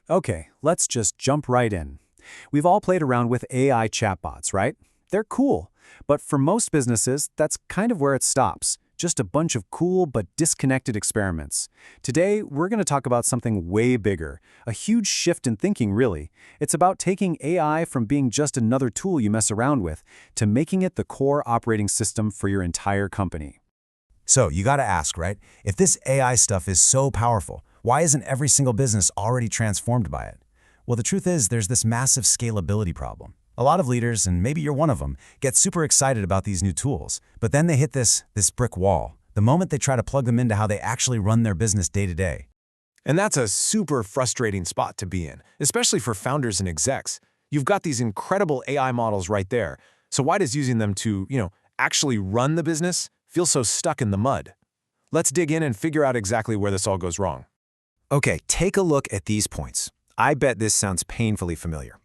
Okay, let's just jump right in. We've all played around with AI chatbots, right? They're cool, but for most businesses, that's kind of where it stops. Just a bunch of cool but disconnected experiments. Today, we're going to talk about something way bigger, a huge shift in thinking, really. It's about taking AI from being just another tool you mess around with to making it the core operating system for your entire company. So you gotta ask, right? If this AI stuff is so powerful, why isn't every single business already transformed by it? Well, the truth is there's this massive scalability problem. A lot of leaders, and maybe you're one of them, get super excited about these new tools, but then they hit this brick wall the moment they try to plug them into how they actually run their business day to day. And that's a super frustrating spot to be in, especially for founders and execs. You've got these incredible AI models right there. So why does using them to, actually run the business feel so stuck in the mud? Let's dig in and figure out exactly where this all goes wrong. Okay, take a look at these points. I bet this sounds painfully familiar.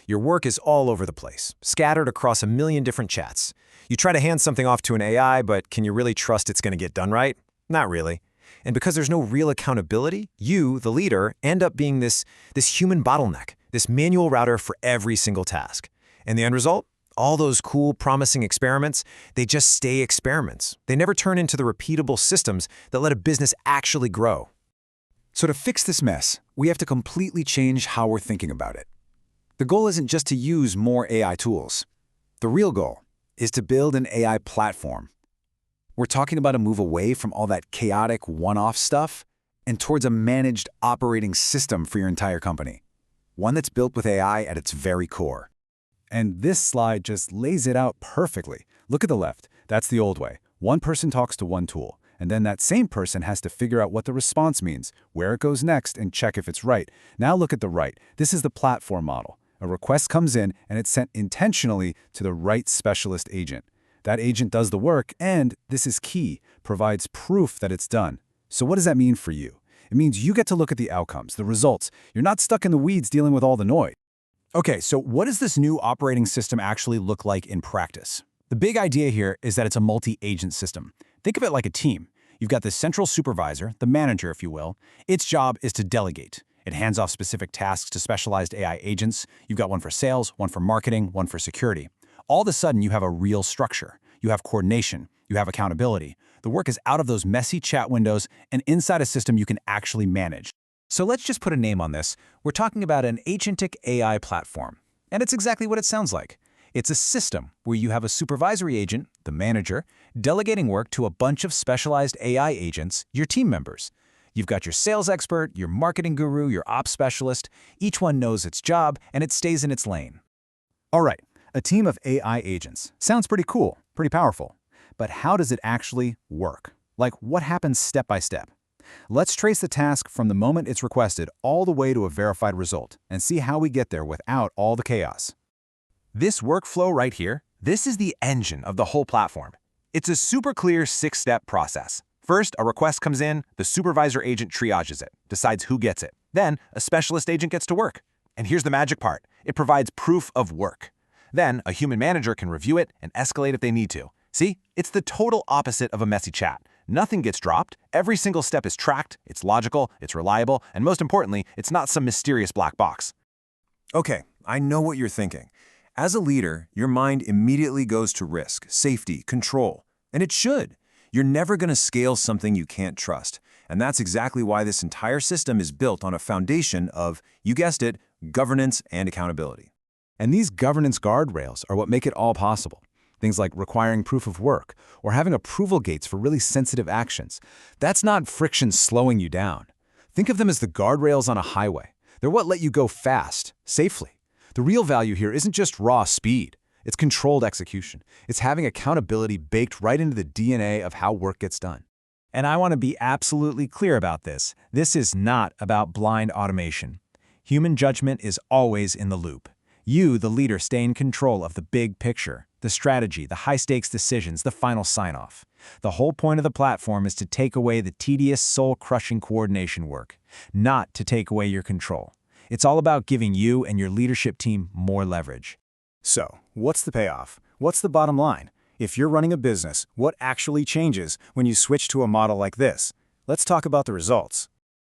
Your work is all over the place, scattered across a million different chats. You try to hand something off to an AI, but can you really trust it's going to get done right? Not really. And because there's no real accountability, you, the leader, end up being this human bottleneck, this manual router for every single task. And the end result? All those cool, promising experiments, they just stay experiments. They never turn into the repeatable systems that let a business actually grow. So to fix this mess, we have to completely change how we're thinking about it. The goal isn't just to use more AI tools. The real goal is to build an AI platform. We're talking about a move away from all that chaotic one-off stuff and towards a managed operating system for your entire company. One that's built with AI at its very core. And this slide just lays it out perfectly. Look at the left. That's the old way. One person talks to one tool, and then that same person has to figure out what the response means, where it goes next, and check if it's right. Now look at the right. This is the platform model. A request comes in, and it's sent intentionally to the right specialist agent. That agent does the work, and, this is key, provides proof that it's done. So what does that mean for you? It means you get to look at the outcomes, the results. You're not stuck in the weeds dealing with all the noise. Okay, so what does this new operating system actually look like in practice? The big idea here is that it's a multi-agent system. Think of it like a team. You've got the central supervisor, the manager, if you will. Its job is to delegate. It hands off specific tasks to specialized AI agents. You've got one for sales, one for marketing, one for security. All of a sudden, you have a real structure. You have coordination. You have accountability. The work is out of those messy chat windows and inside a system you can actually manage. So let's just put a name on this. We're talking about an agentic AI platform. And it's exactly what it sounds like. It's a system where you have a supervisory agent, the manager, delegating work to a bunch of specialized AI agents, your team members. You've got your sales expert, your marketing guru, your ops specialist. Each one knows its job, and it stays in its lane. All right, a team of AI agents. Sounds pretty cool, pretty powerful. But how does it actually work? Like, what happens step by step? Let's trace the task from the moment it's requested all the way to a verified result and see how we get there without all the chaos. This workflow right here, this is the engine of the whole platform. It's a super clear 6-step process. First, a request comes in, the supervisor agent triages it, decides who gets it. Then, a specialist agent gets to work. And here's the magic part. It provides proof of work. Then, a human manager can review it and escalate if they need to. See? It's the total opposite of a messy chat. Nothing gets dropped, every single step is tracked, it's logical, it's reliable, and most importantly, it's not some mysterious black box. Okay, I know what you're thinking. As a leader, your mind immediately goes to risk, safety, control. And it should. You're never going to scale something you can't trust. And that's exactly why this entire system is built on a foundation of, you guessed it, governance and accountability. And these governance guardrails are what make it all possible. Things like requiring proof of work or having approval gates for really sensitive actions. That's not friction slowing you down. Think of them as the guardrails on a highway. They're what let you go fast, safely. The real value here isn't just raw speed. It's controlled execution. It's having accountability baked right into the DNA of how work gets done. And I want to be absolutely clear about this. This is not about blind automation. Human judgment is always in the loop. You, the leader, stay in control of the big picture, the strategy, the high-stakes decisions, the final sign-off. The whole point of the platform is to take away the tedious, soul-crushing coordination work, not to take away your control. It's all about giving you and your leadership team more leverage. So, what's the payoff? What's the bottom line? If you're running a business, what actually changes when you switch to a model like this? Let's talk about the results.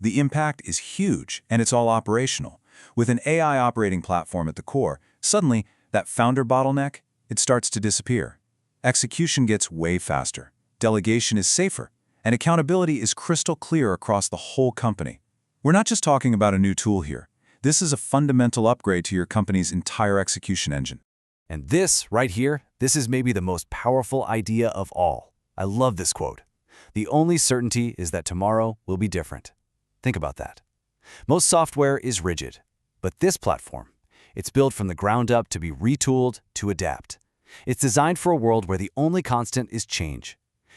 The impact is huge, and it's all operational. With an AI operating platform at the core, suddenly, that founder bottleneck, it starts to disappear. Execution gets way faster, delegation is safer, and accountability is crystal clear across the whole company. We're not just talking about a new tool here. This is a fundamental upgrade to your company's entire execution engine. And this, right here, this is maybe the most powerful idea of all. I love this quote. The only certainty is that tomorrow will be different. Think about that. Most software is rigid, but this platform, it's built from the ground up to be retooled to adapt. It's designed for a world where the only constant is change.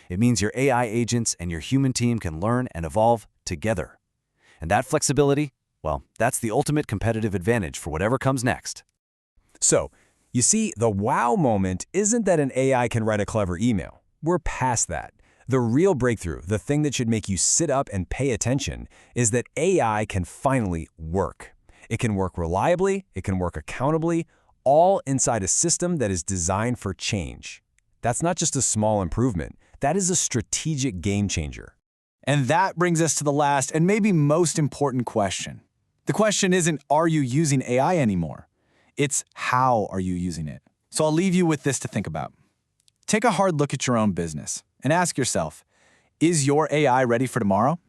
It means your AI agents and your human team can learn and evolve together. And that flexibility, well, that's the ultimate competitive advantage for whatever comes next. So, you see, the wow moment isn't that an AI can write a clever email. We're past that. The real breakthrough, the thing that should make you sit up and pay attention, is that AI can finally work. It can work reliably, it can work accountably, all inside a system that is designed for change. That's not just a small improvement, that is a strategic game changer. And that brings us to the last and maybe most important question. The question isn't, are you using AI anymore? It's, how are you using it? So I'll leave you with this to think about. Take a hard look at your own business and ask yourself, is your AI ready for tomorrow?